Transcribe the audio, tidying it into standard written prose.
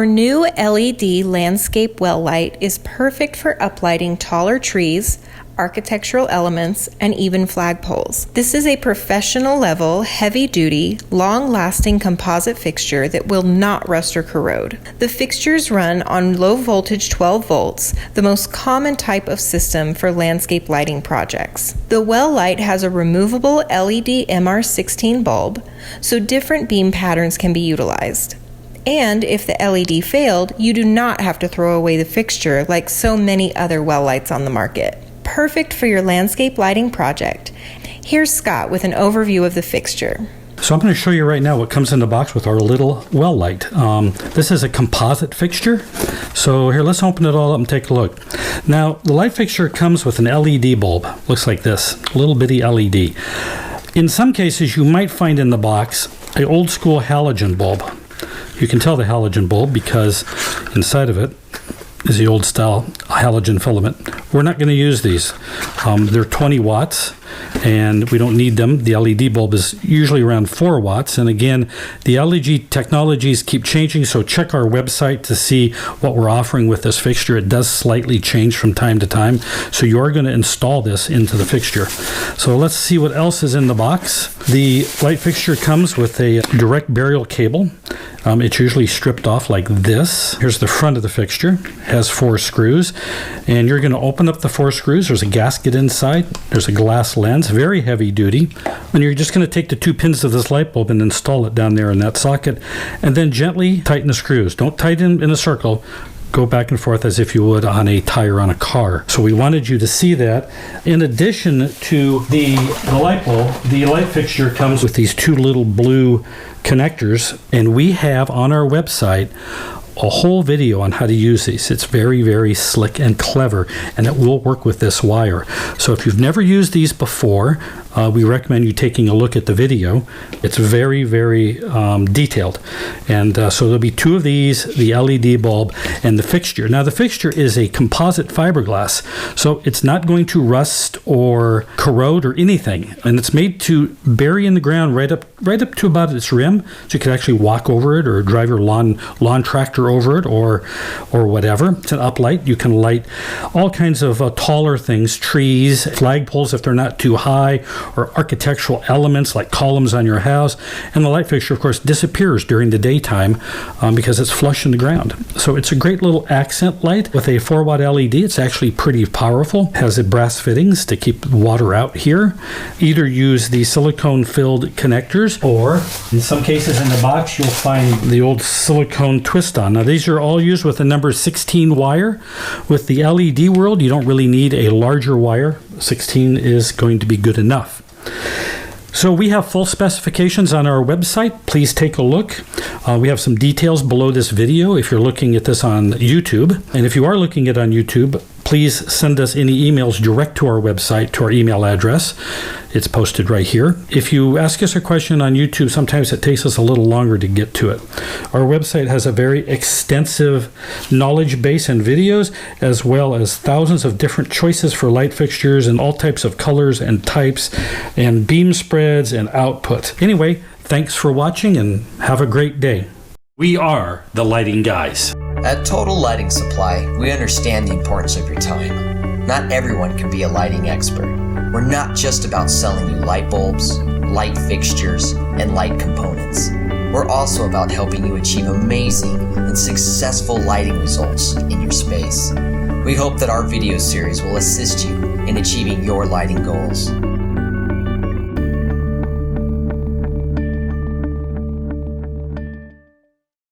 Our new LED landscape well light is perfect for uplighting taller trees, architectural elements, and even flagpoles. This is a professional level, heavy-duty, long-lasting composite fixture that will not rust or corrode. The fixtures run on low voltage 12 volts, the most common type of system for landscape lighting projects. The well light has a removable LED MR16 bulb, so different beam patterns can be utilized. And if the LED failed, you do not have to throw away the fixture like so many other well lights on the market. Perfect for your landscape lighting project. Here's Scott with an overview of the fixture. So I'm going to show you right now what comes in the box with our little well light. This is a composite fixture. So here, let's open it all up and take a look. Now, the light fixture comes with an LED bulb. Looks like this, a little bitty LED. In some cases, you might find in the box an old school halogen bulb. You can tell the halogen bulb because inside of it is the old style halogen filament. We're not going to use these. They're 20 watts and we don't need them. The LED bulb is usually around 4 watts. And again, the LED technologies keep changing, so check our website to see what we're offering with this fixture. It does slightly change from time to time, so you are going to install this into the fixture. So let's see what else is in the box. The light fixture comes with a direct burial cable. It's usually stripped off like this. Here's the front of the fixture. It has 4 screws, and you're going to open up the 4 screws. There's a gasket inside. There's a glass lens, very heavy duty. And you're just going to take the 2 pins of this light bulb and install it down there in that socket, and then gently tighten the screws. Don't tighten in a circle. Go back and forth as if you would on a tire on a car. So we wanted you to see that. In addition to the light bulb, the light fixture comes with these 2 little blue connectors, and we have on our website a whole video on how to use these. It's very, very slick and clever, and it will work with this wire. So if you've never used these before, we recommend you taking a look at the video. It's very, very detailed. And so there'll be 2 of these, the LED bulb and the fixture. Now the fixture is a composite fiberglass, so it's not going to rust or corrode or anything. And it's made to bury in the ground right up to about its rim, so you can actually walk over it or drive your lawn tractor over it or whatever. It's an uplight. You can light all kinds of taller things, trees, flagpoles if they're not too high, or architectural elements like columns on your house. And the light fixture, of course, disappears during the daytime because it's flush in the ground. So it's a great little accent light with a 4-watt LED. It's actually pretty powerful. It has a brass fittings to keep water out here. Either use the silicone-filled connectors, or in some cases in the box, you'll find the old silicone twist-on. Now, these are all used with the number 16 wire. With the LED world, you don't really need a larger wire. 16 is going to be good enough. So we have full specifications on our website. Please take a look. We have some details below this video if you're looking at this on YouTube. And if you are looking at it on YouTube, please send us any emails direct to our website, to our email address. It's posted right here. If you ask us a question on YouTube, sometimes it takes us a little longer to get to it. Our website has a very extensive knowledge base and videos, as well as thousands of different choices for light fixtures and all types of colors and types and beam spreads and output. Anyway, thanks for watching and have a great day. We are the Lighting Guys. At Total Lighting Supply, we understand the importance of your time. Not everyone can be a lighting expert. We're not just about selling you light bulbs, light fixtures, and light components. We're also about helping you achieve amazing and successful lighting results in your space. We hope that our video series will assist you in achieving your lighting goals.